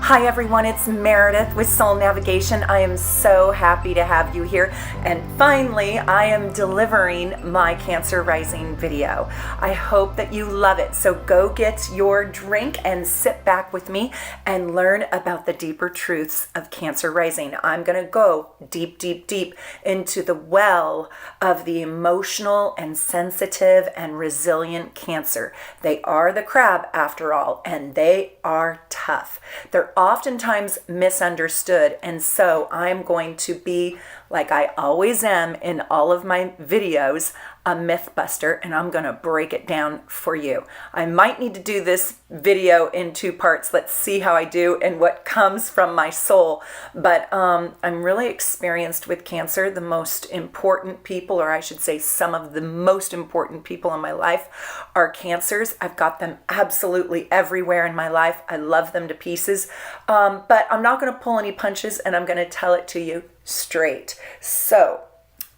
Hi everyone, it's Meredith with Soul Navigation. I am so happy to have you here. And finally, I am delivering my Cancer Rising video. I hope that you love it. So go get your drink and sit back with me and learn about the deeper truths of Cancer Rising. I'm going to go deep, deep, deep into the well of the emotional and sensitive and resilient Cancer. They are the crab after all, and they are tough. They're oftentimes misunderstood, and so I'm going to be, like I always am in all of my videos, a myth buster, and I'm going to break it down for you. I might need to do this video in two parts. Let's see how I do and what comes from my soul. But I'm really experienced with Cancer. The most important people, or I should say some of the most important people in my life are Cancers. I've got them absolutely everywhere in my life. I love them to pieces. But I'm not going to pull any punches, and I'm going to tell it to you straight. So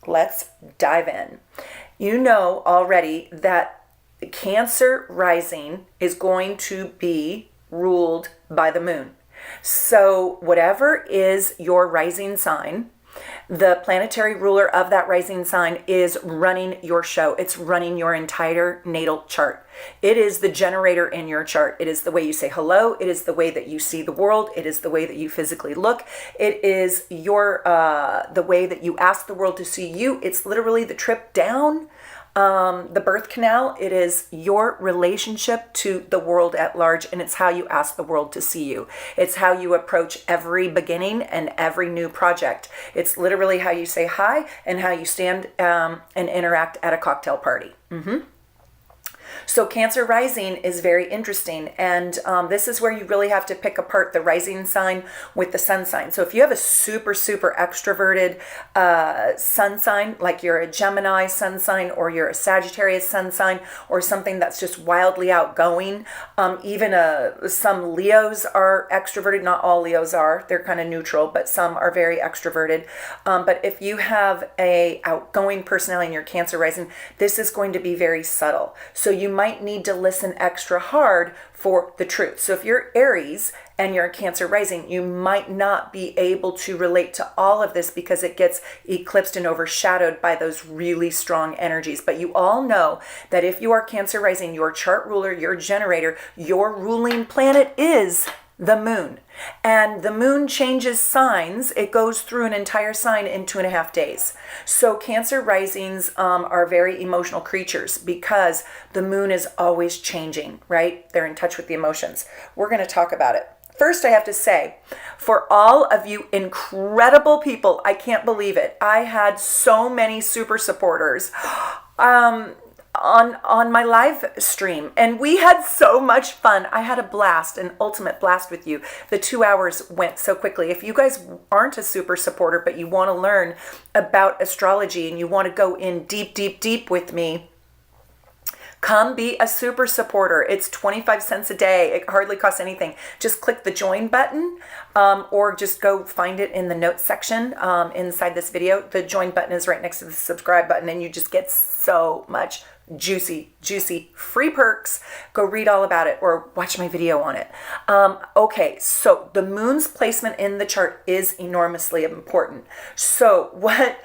let's dive in. You know already that Cancer rising is going to be ruled by the moon. So whatever is your rising sign, the planetary ruler of that rising sign is running your show. It's running your entire natal chart. It is the generator in your chart. It is the way you say hello. It is the way that you see the world. It is the way that you physically look. It is your the way that you ask the world to see you. It's literally the trip down the birth canal. It is your relationship to the world at large, and it's how you ask the world to see you. It's how you approach every beginning and every new project. It's literally how you say hi and how you stand and interact at a cocktail party. So Cancer rising is very interesting, and this is where you really have to pick apart the rising sign with the sun sign. So if you have a super, super extroverted sun sign, like you're a Gemini sun sign, or you're a Sagittarius sun sign, or something that's just wildly outgoing, even some Leos are extroverted. Not all Leos are. They're kind of neutral, but some are very extroverted. But if you have a outgoing personality in your Cancer rising, this is going to be very subtle. So you might need to listen extra hard for the truth. So if you're Aries and you're a Cancer rising, you might not be able to relate to all of this because it gets eclipsed and overshadowed by those really strong energies. But you all know that if you are Cancer rising, your chart ruler, your generator, your ruling planet is the moon. And the moon changes signs. It goes through an entire sign in 2.5 days. So Cancer risings are very emotional creatures because the moon is always changing, right? They're in touch with the emotions. We're going to talk about it. First, I have to say, for all of you incredible people, I can't believe it. I had so many super supporters. On my live stream, and we had so much fun. I had a blast, an ultimate blast with you. The 2 hours went so quickly. If you guys aren't a super supporter, but you want to learn about astrology and you want to go in deep, deep, deep with me, come be a super supporter. It's 25 cents a day. It hardly costs anything. Just click the join button, or just go find it in the notes section inside this video. The join button is right next to the subscribe button, and you just get so much juicy free perks. Go read all about it or watch my video on it. Okay, so the moon's placement in the chart is enormously important. So what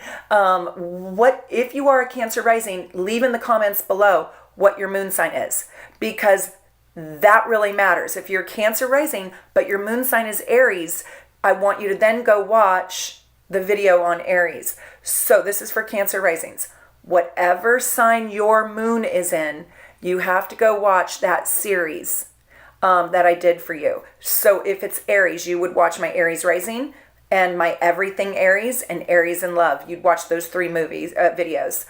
if you are a Cancer rising, leave in the comments below what your moon sign is, because that really matters. If you're Cancer rising but your moon sign is Aries, I want you to then go watch the video on Aries. So this is for Cancer risings. Whatever sign your moon is in, you have to go watch that series that I did for you. So if it's Aries, you would watch my Aries rising and my Everything Aries and Aries in Love. You'd watch those 3 videos.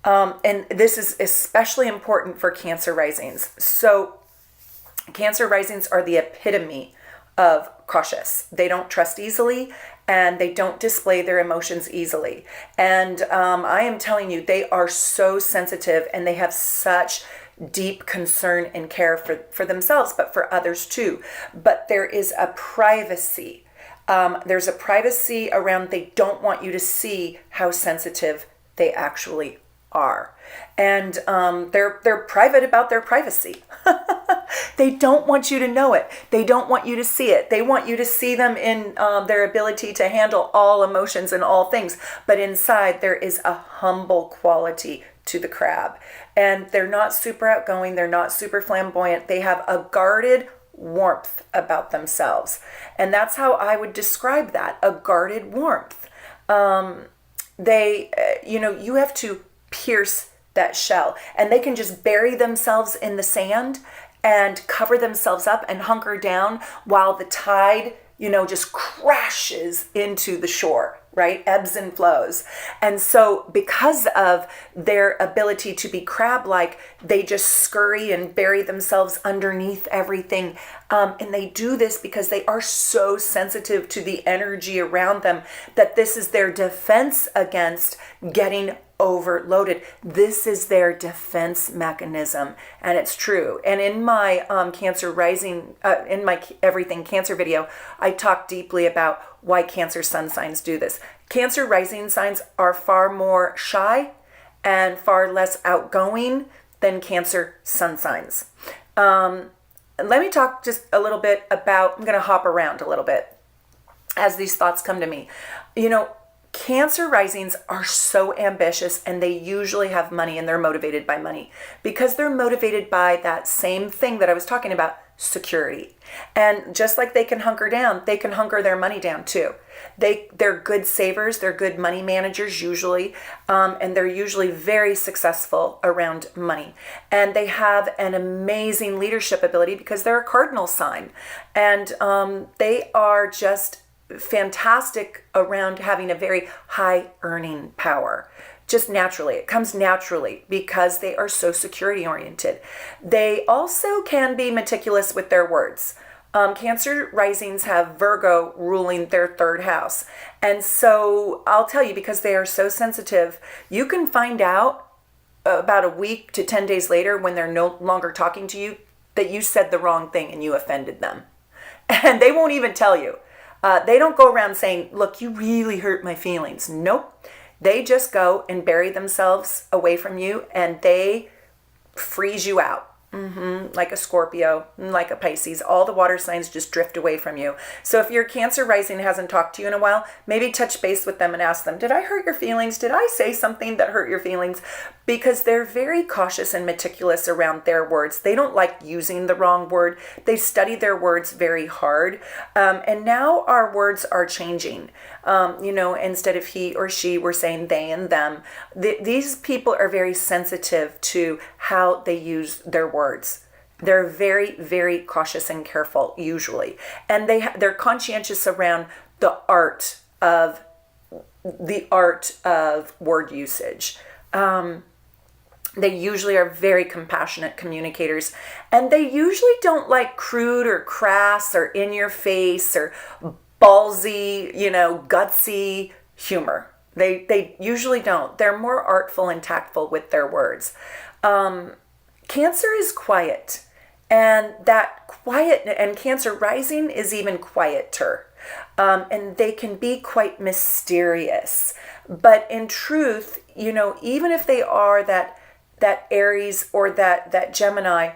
And this is especially important for Cancer risings. So Cancer risings are the epitome of cautious. They don't trust easily, and they don't display their emotions easily. And I am telling you, they are so sensitive, and they have such deep concern and care for themselves, but for others too. But there is a privacy. There's a privacy around, they don't want you to see how sensitive they actually are. And they're private about their privacy. They don't want you to know it. They don't want you to see it. They want you to see them in their ability to handle all emotions and all things. But inside, there is a humble quality to the crab. And they're not super outgoing. They're not super flamboyant. They have a guarded warmth about themselves. And that's how I would describe that, a guarded warmth. You have to pierce that shell, and they can just bury themselves in the sand and cover themselves up and hunker down while the tide, just crashes into the shore, right? Ebbs and flows. And so because of their ability to be crab-like, they just scurry and bury themselves underneath everything. And they do this because they are so sensitive to the energy around them that this is their defense against getting overloaded. This is their defense mechanism, and it's true. And in my Cancer Rising, in my Everything Cancer video, I talk deeply about why Cancer sun signs do this. Cancer Rising signs are far more shy and far less outgoing than Cancer sun signs. Let me talk just a little bit about, I'm going to hop around a little bit as these thoughts come to me. Cancer risings are so ambitious, and they usually have money, and they're motivated by money because they're motivated by that same thing that I was talking about, security. And just like they can hunker down, they can hunker their money down too. They're good savers, they're good money managers usually, and they're usually very successful around money. And they have an amazing leadership ability because they're a cardinal sign, and they are just fantastic around having a very high earning power. Just naturally, it comes naturally because they are so security oriented. They also can be meticulous with their words. Cancer risings have Virgo ruling their third house. And so I'll tell you, because they are so sensitive, you can find out about a week to 10 days later when they're no longer talking to you that you said the wrong thing and you offended them. And they won't even tell you. They don't go around saying, look, you really hurt my feelings. Nope. They just go and bury themselves away from you, and they freeze you out. Like a Scorpio, like a Pisces, all the water signs just drift away from you. So if your Cancer rising hasn't talked to you in a while, maybe touch base with them and ask them, did I hurt your feelings? Did I say something that hurt your feelings? Because they're very cautious and meticulous around their words. They don't like using the wrong word. They study their words very hard. And now our words are changing. Instead of he or she, we're saying they and them. These people are very sensitive to how they use their words. They're very, very cautious and careful usually. And they're conscientious around the art of word usage. They usually are very compassionate communicators, and they usually don't like crude or crass or in your face or ballsy, gutsy humor. They usually don't. They're more artful and tactful with their words. Cancer is quiet, and that quiet, and Cancer rising is even quieter. And they can be quite mysterious. But in truth, even if they are that Aries or that Gemini,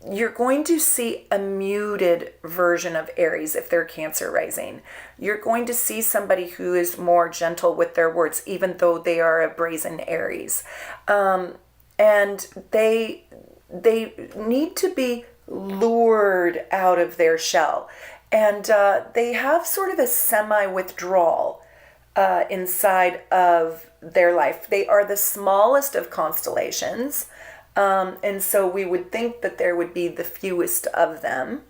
you're going to see a muted version of Aries if they're Cancer rising. You're going to see somebody who is more gentle with their words, even though they are a brazen Aries. And they need to be lured out of their shell. And they have sort of a semi-withdrawal inside of their life. They are the smallest of constellations. And so we would think that there would be the fewest of them.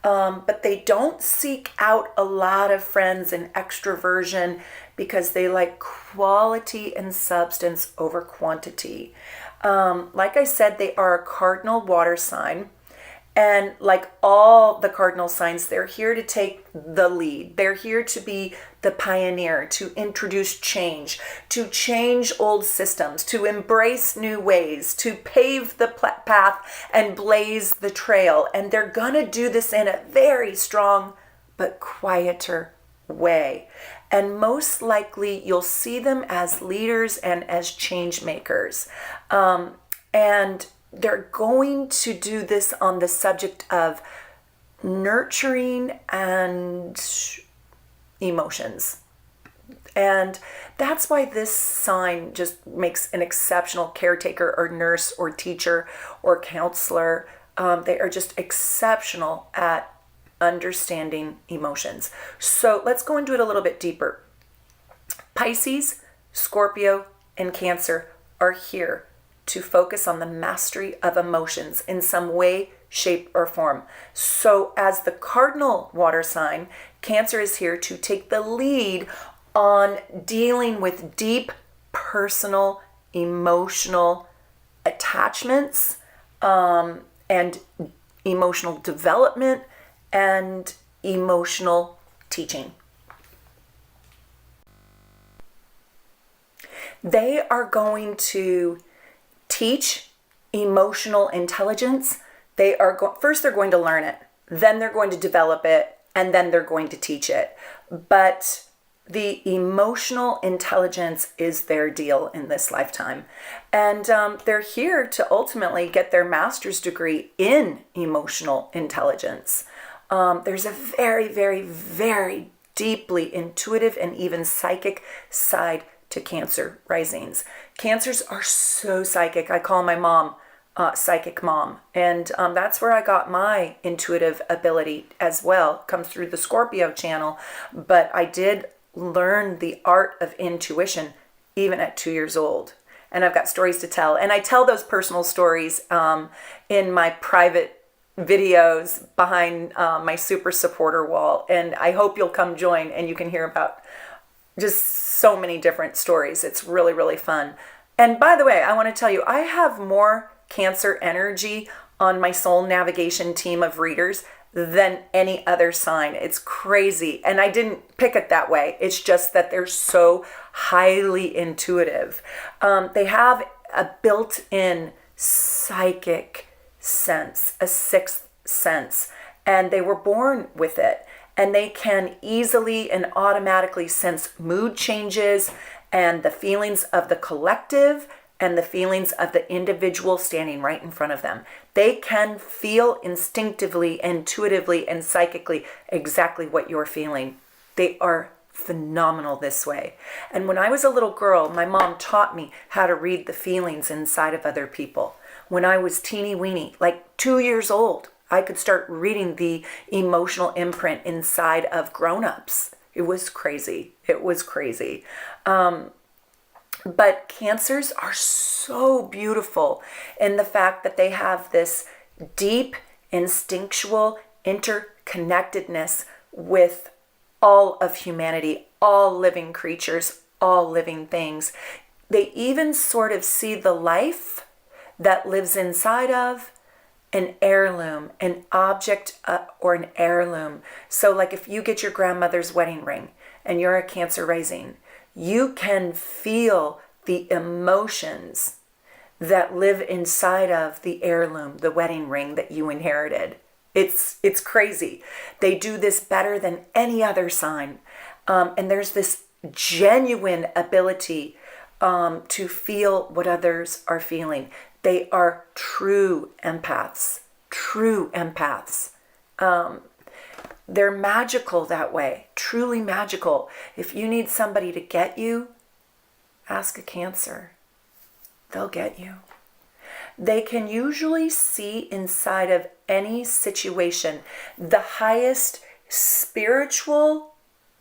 But they don't seek out a lot of friends and extroversion because they like quality and substance over quantity. Like I said, they are a cardinal water sign. And like all the cardinal signs, they're here to take the lead. They're here to be the pioneer, to introduce change, to change old systems, to embrace new ways, to pave the path and blaze the trail. And they're going to do this in a very strong but quieter way. And most likely you'll see them as leaders and as change makers. And they're going to do this on the subject of nurturing and emotions. And that's why this sign just makes an exceptional caretaker or nurse or teacher or counselor. They are just exceptional at understanding emotions. So let's go into it a little bit deeper. Pisces, Scorpio, and Cancer are here to focus on the mastery of emotions in some way, shape, or form. So as the cardinal water sign, Cancer is here to take the lead on dealing with deep personal emotional attachments and emotional development and emotional teaching. They are going to teach emotional intelligence. First they're going to learn it, then they're going to develop it, and then they're going to teach it. But the emotional intelligence is their deal in this lifetime. And they're here to ultimately get their master's degree in emotional intelligence. There's a very, very, very deeply intuitive and even psychic side to Cancer risings. Cancers are so psychic. I call my mom psychic mom. And that's where I got my intuitive ability as well. Comes through the Scorpio channel. But I did learn the art of intuition even at 2 years old. And I've got stories to tell. And I tell those personal stories in my private videos behind my super supporter wall. And I hope you'll come join and you can hear about just so many different stories. It's really, really fun. And by the way, I want to tell you, I have more Cancer energy on my soul navigation team of readers than any other sign. It's crazy. And I didn't pick it that way. It's just that they're so highly intuitive. They have a built-in psychic sense, a sixth sense, and they were born with it. And they can easily and automatically sense mood changes and the feelings of the collective and the feelings of the individual standing right in front of them. They can feel instinctively, intuitively, and psychically exactly what you're feeling. They are phenomenal this way. And when I was a little girl, my mom taught me how to read the feelings inside of other people. When I was teeny weeny, like 2 years old, I could start reading the emotional imprint inside of grown-ups. It was crazy. It was crazy. But Cancers are so beautiful in the fact that they have this deep, instinctual interconnectedness with all of humanity, all living creatures, all living things. They even sort of see the life that lives inside of an heirloom, an object or an heirloom. So like if you get your grandmother's wedding ring and you're a Cancer rising, you can feel the emotions that live inside of the heirloom, the wedding ring that you inherited. It's crazy. They do this better than any other sign. And there's this genuine ability to feel what others are feeling. They are true empaths, true empaths. They're magical that way, truly magical. If you need somebody to get you, ask a Cancer. They'll get you. They can usually see inside of any situation the highest spiritual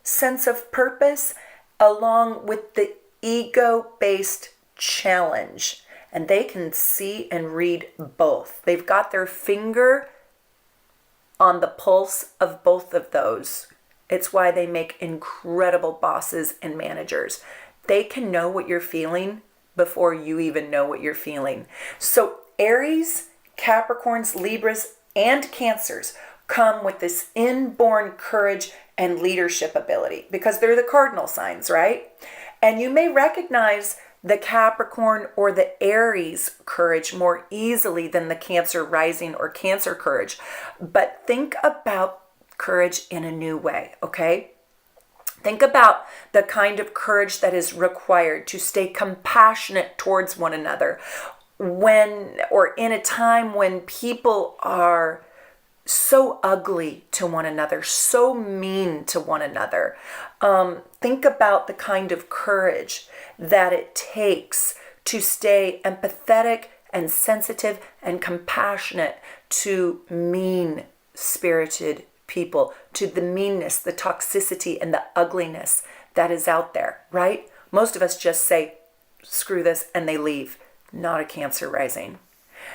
sense of purpose along with the ego-based challenge. And they can see and read both. They've got their finger on the pulse of both of those. It's why they make incredible bosses and managers. They can know what you're feeling before you even know what you're feeling. So Aries, Capricorns, Libras, and Cancers come with this inborn courage and leadership ability because they're the cardinal signs, right? And you may recognize the Capricorn or the Aries courage more easily than the Cancer rising or Cancer courage. But think about courage in a new way, okay? Think about the kind of courage that is required to stay compassionate towards one another when, or in a time when people are so ugly to one another, so mean to one another. Think about the kind of courage that it takes to stay empathetic and sensitive and compassionate to mean-spirited people, to the meanness, the toxicity, and the ugliness that is out there, right? Most of us just say, screw this, and they leave. Not a Cancer rising.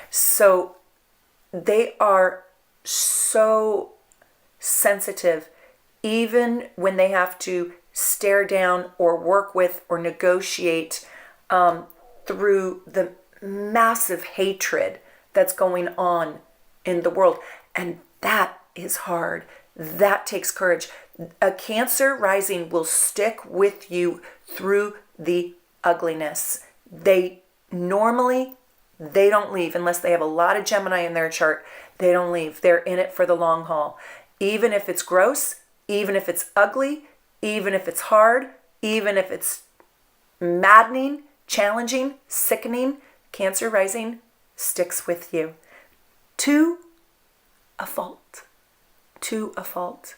So they are so sensitive, even when they have to stare down or work with or negotiate through the massive hatred that's going on in the world. And that is hard. That takes courage. A Cancer rising will stick with you through the ugliness. They don't leave unless they have a lot of Gemini in their chart. They don't leave. They're in it for the long haul. Even if it's gross, even if it's ugly, even if it's hard, even if it's maddening, challenging, sickening, Cancer rising sticks with you to a fault. To a fault.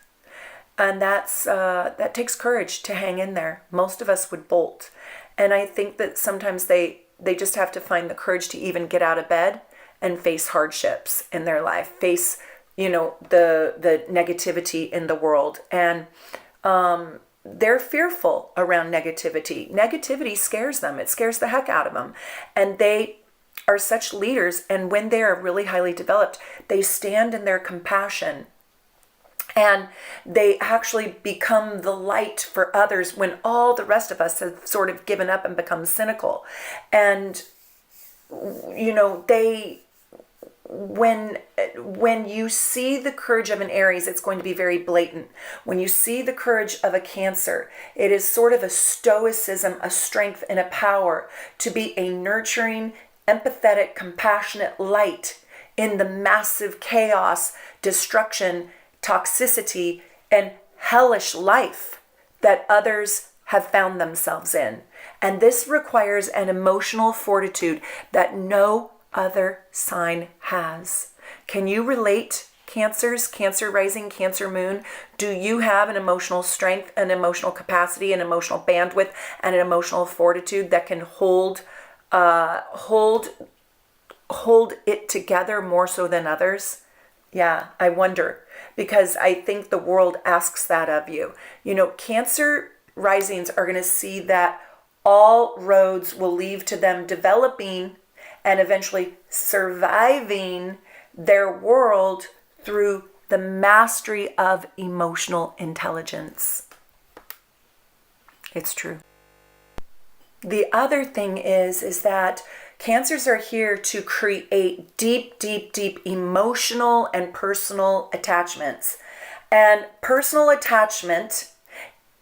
And that takes courage to hang in there. Most of us would bolt. And I think that sometimes they just have to find the courage to even get out of bed and face hardships in their life, face, the negativity in the world. And they're fearful around negativity. Negativity scares them. It scares the heck out of them. And they are such leaders. And when they are really highly developed, they stand in their compassion. And they actually become the light for others when all the rest of us have sort of given up and become cynical. And, when you see the courage of an Aries, it's going to be very blatant. When you see the courage of a Cancer, it is sort of a stoicism, a strength, and a power to be a nurturing, empathetic, compassionate light in the massive chaos, destruction, toxicity, and hellish life that others have found themselves in. And this requires an emotional fortitude that no other sign has. Can you relate, Cancers, Cancer rising, Cancer moon? Do you have an emotional strength, an emotional capacity, an emotional bandwidth, and an emotional fortitude that can hold it together more so than others? Yeah, I wonder, because I think the world asks that of you. Cancer risings are going to see that all roads will lead to them developing and eventually surviving their world through the mastery of emotional intelligence. It's true. The other thing is that Cancers are here to create deep, deep, deep emotional and personal attachments. And personal attachment,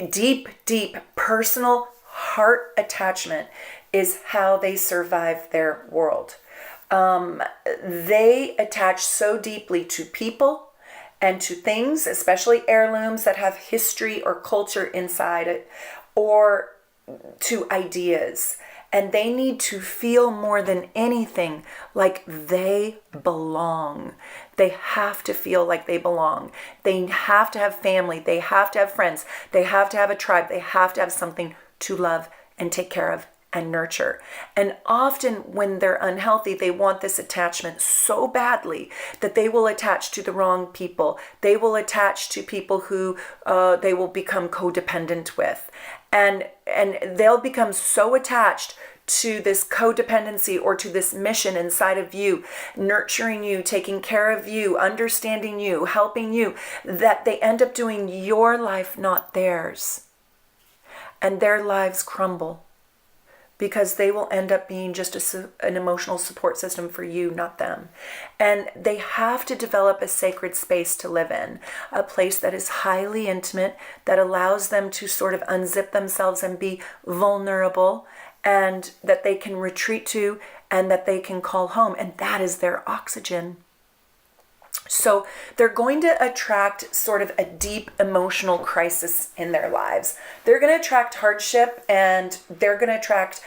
deep, deep personal heart attachment, is how they survive their world. They attach so deeply to people and to things, especially heirlooms that have history or culture inside it, or to ideas. And they need to feel more than anything like they belong. They have to feel like they belong. They have to have family. They have to have friends. They have to have a tribe. They have to have something to love and take care of and nurture. And often when they're unhealthy, they want this attachment so badly that they will attach to the wrong people. They will attach to people who they will become codependent with. And they'll become so attached to this codependency or to this mission inside of you, nurturing you, taking care of you, understanding you, helping you, that they end up doing your life, not theirs. And their lives crumble because they will end up being just an emotional support system for you, not them. And they have to develop a sacred space to live in, a place that is highly intimate, that allows them to sort of unzip themselves and be vulnerable, and that they can retreat to, and that they can call home. And that is their oxygen. So they're going to attract sort of a deep emotional crisis in their lives. They're going to attract hardship, and they're going to attract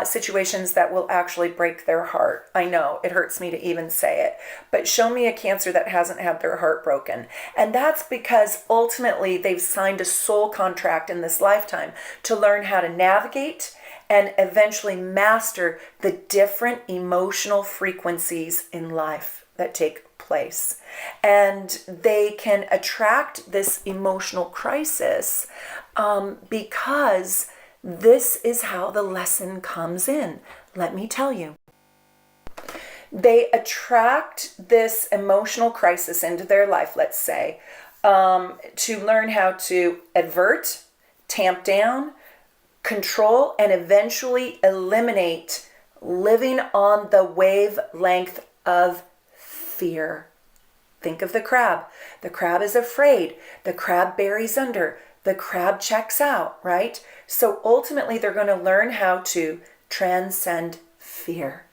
situations that will actually break their heart. I know it hurts me to even say it, but show me a Cancer that hasn't had their heart broken. And that's because ultimately they've signed a soul contract in this lifetime to learn how to navigate and eventually master the different emotional frequencies in life that take place. And they can attract this emotional crisis because this is how the lesson comes in. Let me tell you. They attract this emotional crisis into their life, let's say, to learn how to avert, tamp down, control, and eventually eliminate living on the wavelength of fear. Think of the crab. The crab is afraid. The crab buries under. The crab checks out, right? So ultimately, they're going to learn how to transcend fear.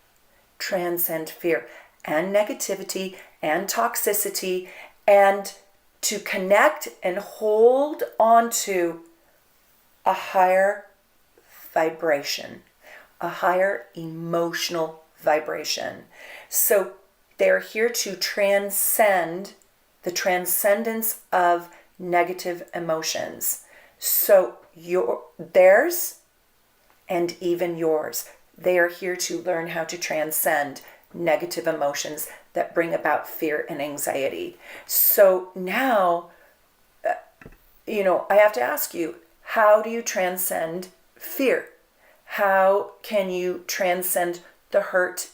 Transcend fear and negativity and toxicity, and to connect and hold on to a higher vibration, a higher emotional vibration. So they're here to transcend the transcendence of negative emotions. So theirs and even yours. They are here to learn how to transcend negative emotions that bring about fear and anxiety. So now, I have to ask you, how do you transcend fear? How can you transcend the hurt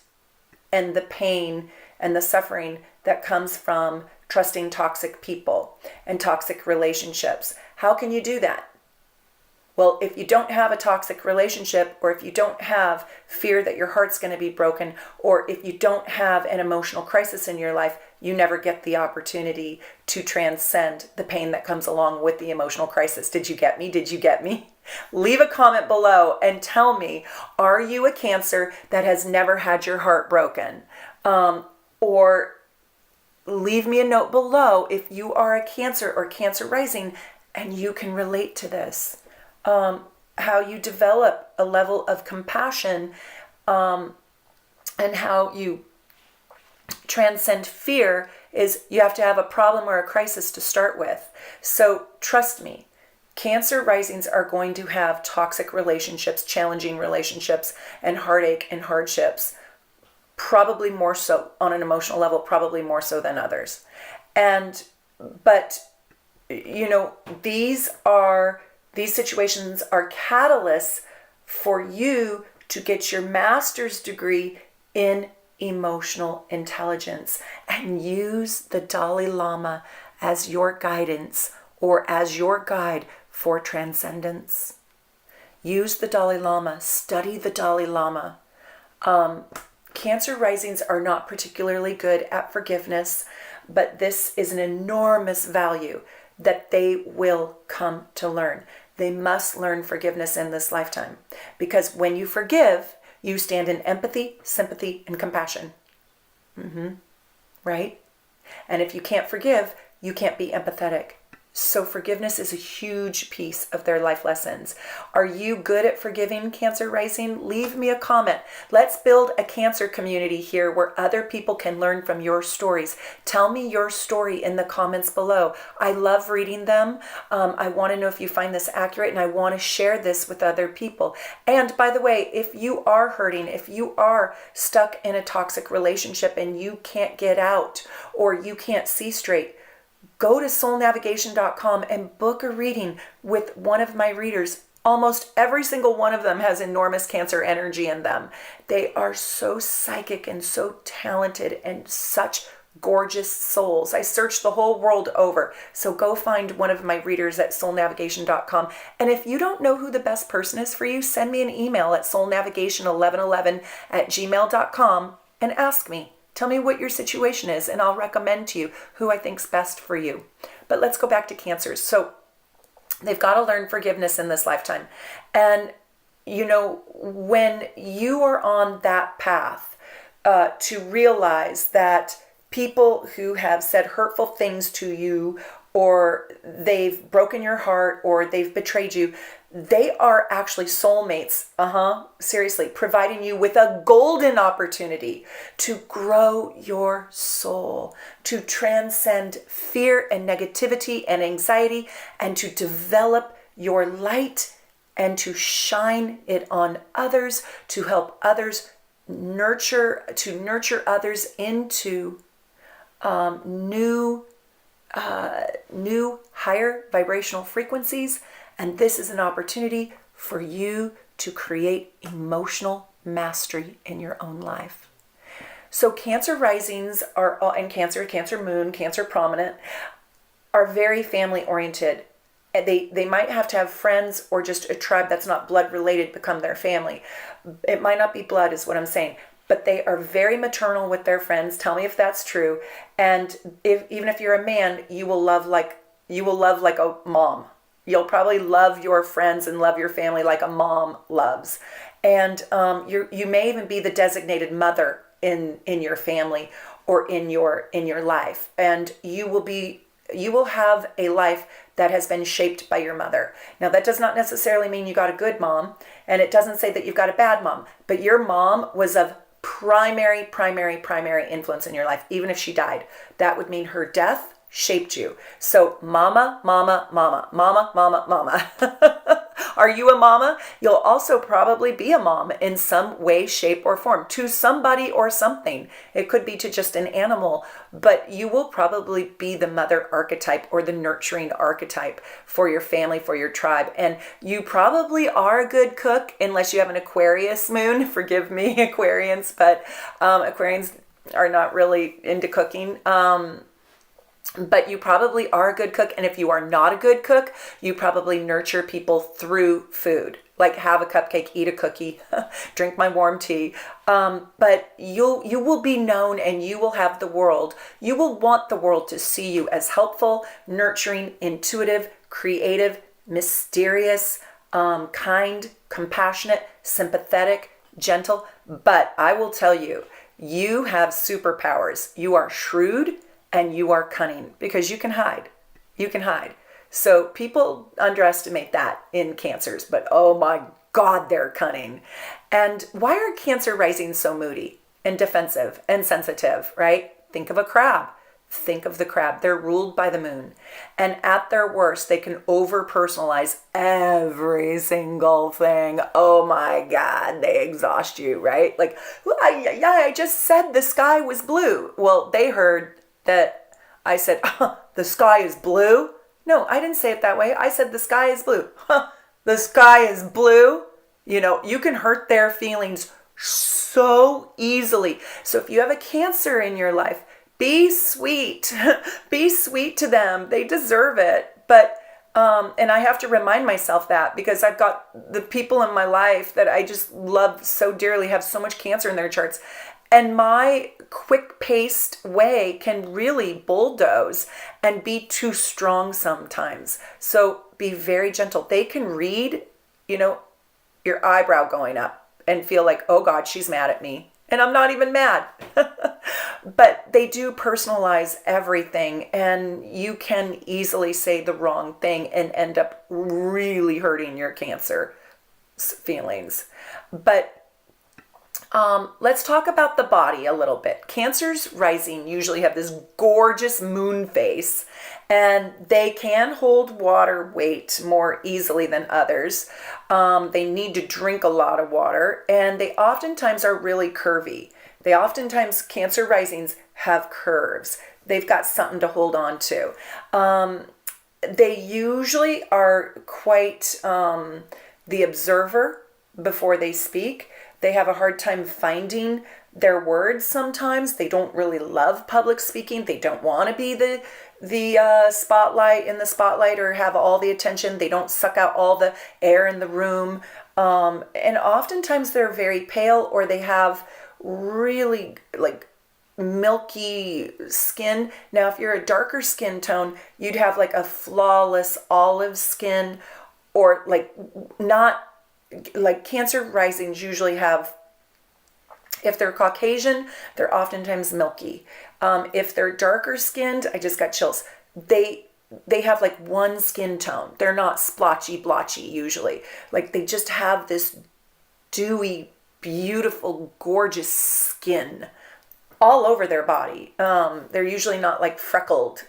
and the pain and the suffering that comes from trusting toxic people and toxic relationships? How can you do that? Well, if you don't have a toxic relationship, or if you don't have fear that your heart's going to be broken, or if you don't have an emotional crisis in your life, you never get the opportunity to transcend the pain that comes along with the emotional crisis. Did you get me? Did you get me? Leave a comment below and tell me, are you a Cancer that has never had your heart broken? Or leave me a note below if you are a Cancer or Cancer rising and you can relate to this. How you develop a level of compassion, and how you transcend fear is you have to have a problem or a crisis to start with. So trust me, Cancer risings are going to have toxic relationships, challenging relationships, and heartache and hardships, probably more so on an emotional level, probably more so than others. But these situations are catalysts for you to get your master's degree in emotional intelligence and use the Dalai Lama as your guidance or as your guide for transcendence. Use the Dalai Lama, study the Dalai Lama. Cancer risings are not particularly good at forgiveness, but this is an enormous value that they will come to learn. They must learn forgiveness in this lifetime, because when you forgive, you stand in empathy, sympathy, and compassion. Right? And if you can't forgive, you can't be empathetic. So forgiveness is a huge piece of their life lessons. Are you good at forgiving, Cancer rising? Leave me a comment. Let's build a Cancer community here where other people can learn from your stories. Tell me your story in the comments below. I love reading them. I want to know if you find this accurate, and I want to share this with other people. And by the way, if you are hurting, if you are stuck in a toxic relationship and you can't get out or you can't see straight, go to soulnavigation.com and book a reading with one of my readers. Almost every single one of them has enormous Cancer energy in them. They are so psychic and so talented and such gorgeous souls. I searched the whole world over. So go find one of my readers at soulnavigation.com. And if you don't know who the best person is for you, send me an email at soulnavigation1111@gmail.com and ask me. Tell me what your situation is, and I'll recommend to you who I think's best for you. But let's go back to Cancers. So they've got to learn forgiveness in this lifetime. And, when you are on that path to realize that people who have said hurtful things to you, or they've broken your heart, or they've betrayed you, they are actually soulmates. Seriously, providing you with a golden opportunity to grow your soul, to transcend fear and negativity and anxiety, and to develop your light and to shine it on others, to help others nurture others into new higher vibrational frequencies. And this is an opportunity for you to create emotional mastery in your own life. So Cancer risings are, and Cancer moon, Cancer prominent, are very family oriented. They might have to have friends or just a tribe that's not blood related become their family. It might not be blood is what I'm saying, but they are very maternal with their friends. Tell me if that's true. And even if you're a man, you will love like a mom. You'll probably love your friends and love your family like a mom loves. And you may even be the designated mother in your family or in your life. And you will have a life that has been shaped by your mother. Now, that does not necessarily mean you got a good mom, and it doesn't say that you've got a bad mom, but your mom was of primary influence in your life. Even if she died, that would mean her death shaped you. So mama. Are you a mama? You'll also probably be a mom in some way, shape, or form to somebody or something. It could be to just an animal, but you will probably be the mother archetype or the nurturing archetype for your family, for your tribe. And you probably are a good cook unless you have an Aquarius moon. Forgive me, Aquarians, but Aquarians are not really into cooking. But you probably are a good cook. And if you are not a good cook, you probably nurture people through food. Like have a cupcake, eat a cookie, drink my warm tea. But you will be known, and you will have the world. You will want the world to see you as helpful, nurturing, intuitive, creative, mysterious, kind, compassionate, sympathetic, gentle. But I will tell you, you have superpowers. You are shrewd. And you are cunning because you can hide. You can hide. So people underestimate that in Cancers, but oh my God, they're cunning. And why are Cancer rising so moody and defensive and sensitive, right? Think of a crab. Think of the crab. They're ruled by the moon. And at their worst, they can over-personalize every single thing. Oh my God, they exhaust you, right? Like, I just said the sky was blue. Well, they heard that I said, the sky is blue. No, I didn't say it that way. I said the sky is blue. The sky is blue. You know, you can hurt their feelings so easily. So if you have a Cancer in your life, be sweet. Be sweet to them. They deserve it. But and I have to remind myself that because I've got the people in my life that I just love so dearly have so much Cancer in their charts. And my quick-paced way can really bulldoze and be too strong sometimes. So be very gentle. They can read, your eyebrow going up and feel like, oh God, she's mad at me. And I'm not even mad. But they do personalize everything, and you can easily say the wrong thing and end up really hurting your Cancer feelings. But let's talk about the body a little bit. Cancers rising usually have this gorgeous moon face, and they can hold water weight more easily than others. They need to drink a lot of water, and they oftentimes are really curvy. Cancer risings have curves. They've got something to hold on to. They usually are quite the observer before they speak. They have a hard time finding their words sometimes. They don't really love public speaking. They don't want to be the spotlight or have all the attention. They don't suck out all the air in the room. And oftentimes they're very pale, or they have really like milky skin. Now, if you're a darker skin tone, you'd have like a flawless olive skin, or not like Cancer risings usually have, if they're Caucasian, they're oftentimes milky. If they're darker skinned, I just got chills. They have like one skin tone. They're not splotchy, blotchy usually. Like they just have this dewy, beautiful, gorgeous skin all over their body. They're usually not like freckled,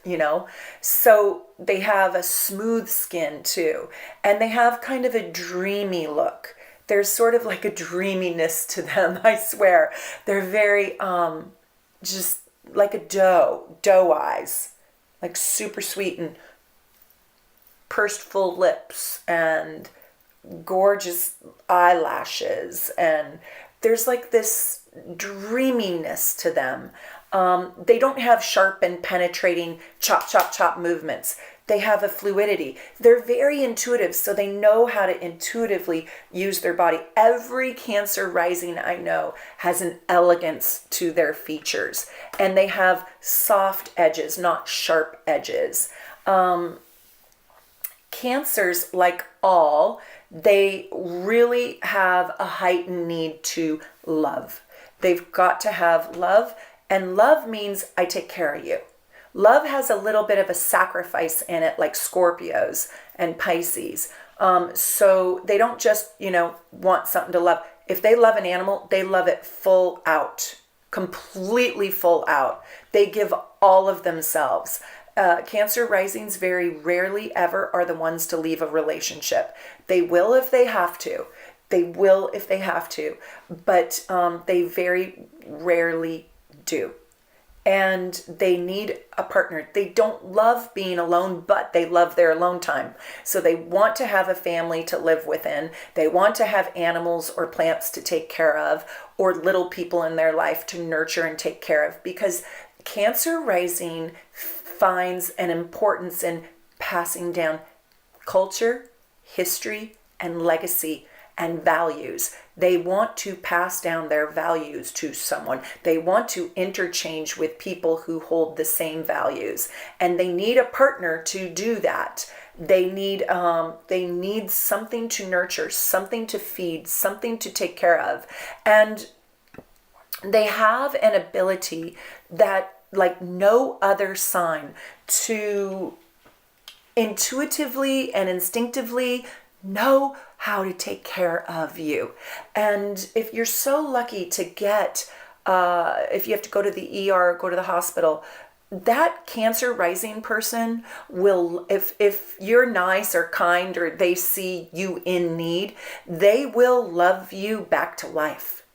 So they have a smooth skin too. And they have kind of a dreamy look. There's sort of like a dreaminess to them, I swear. They're very, just like a doe eyes. Like super sweet and pursed full lips and gorgeous eyelashes. And there's like this dreaminess to them. They don't have sharp and penetrating chop, chop, chop movements. They have a fluidity. They're very intuitive, so they know how to intuitively use their body. Every Cancer rising I know has an elegance to their features, and they have soft edges, not sharp edges. Cancers, like all, they really have a heightened need to love. They've got to have love, and love means I take care of you. Love has a little bit of a sacrifice in it, like Scorpios and Pisces. So they don't just, want something to love. If they love an animal, they love it full out, completely full out. They give all of themselves. Cancer risings very rarely ever are the ones to leave a relationship. They will if they have to. But they very rarely do. And they need a partner. They don't love being alone, but they love their alone time. So they want to have a family to live within. They want to have animals or plants to take care of, or little people in their life to nurture and take care of, because Cancer rising finds an importance in passing down culture, history, and legacy and values. They want to pass down their values to someone. They want to interchange with people who hold the same values, and they need a partner to do that. They need something to nurture, something to feed, something to take care of, and they have an ability that, like no other sign, to intuitively and instinctively know how to take care of you. And if you're so lucky to get, if you have to go to the ER, go to the hospital, that Cancer rising person will, if you're nice or kind or they see you in need, they will love you back to life.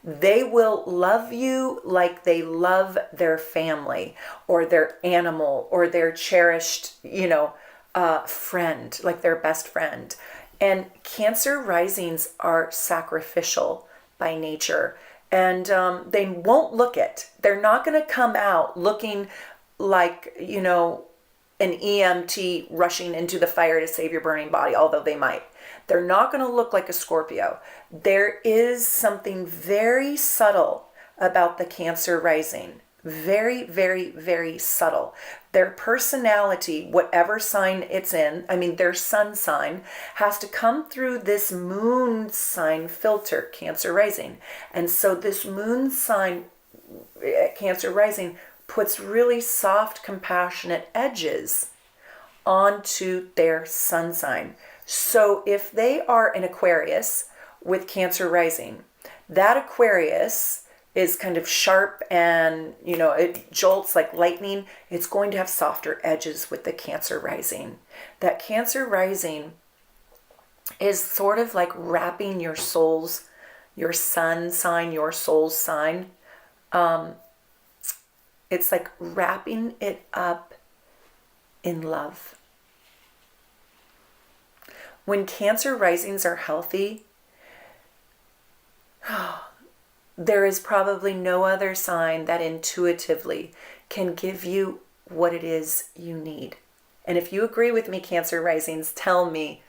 They will love you like they love their family or their animal or their cherished, friend, like their best friend. And Cancer risings are sacrificial by nature, and they won't look it. They're not going to come out looking like, an EMT rushing into the fire to save your burning body, although they might. They're not going to look like a Scorpio. There is something very subtle about the Cancer rising. Very, very, very subtle. Their personality, whatever sign it's in, their sun sign, has to come through this moon sign filter, Cancer rising. And so this moon sign, Cancer rising, puts really soft, compassionate edges onto their sun sign. So if they are an Aquarius with Cancer rising, that Aquarius is kind of sharp and, it jolts like lightning. It's going to have softer edges with the Cancer rising. That Cancer rising is sort of like wrapping your sun sign, your soul's sign. It's like wrapping it up in love. When Cancer risings are healthy, there is probably no other sign that intuitively can give you what it is you need. And if you agree with me, Cancer risings, tell me,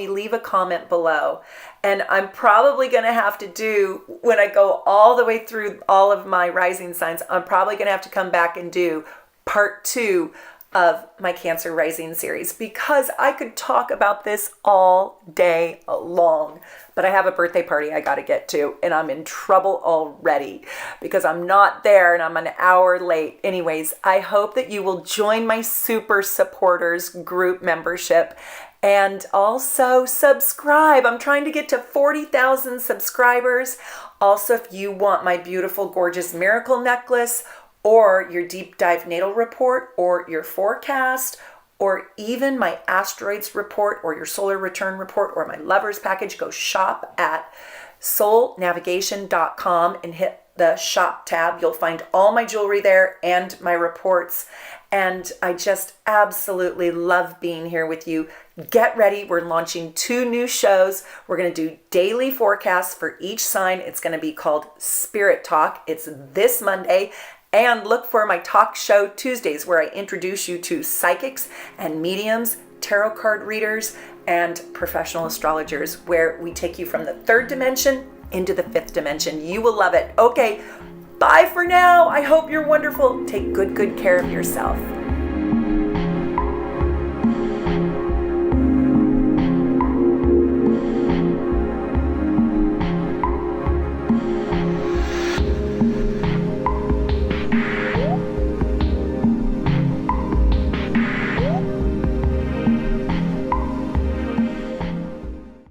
leave a comment below. And I'm probably going to have to do, when I go all the way through all of my rising signs, I'm probably going to have to come back and do part 2 of my Cancer Rising series because I could talk about this all day long. But I have a birthday party I got to get to, and I'm in trouble already because I'm not there and I'm an hour late. Anyways, I hope that you will join my super supporters group membership and also subscribe. I'm trying to get to 40,000 subscribers. Also, if you want my beautiful, gorgeous miracle necklace or your deep dive natal report or your forecast or even my asteroids report or your solar return report or my lovers package, go shop at soulnavigation.com and hit the shop tab. You'll find all my jewelry there and my reports. And I just absolutely love being here with you. Get ready. We're launching 2 new shows. We're going to do daily forecasts for each sign. It's going to be called Spirit Talk. It's this Monday. And look for my talk show Tuesdays, where I introduce you to psychics and mediums, tarot card readers, and professional astrologers, where we take you from the 3rd dimension into the 5th dimension. You will love it. Okay, bye for now. I hope you're wonderful. Take good care of yourself.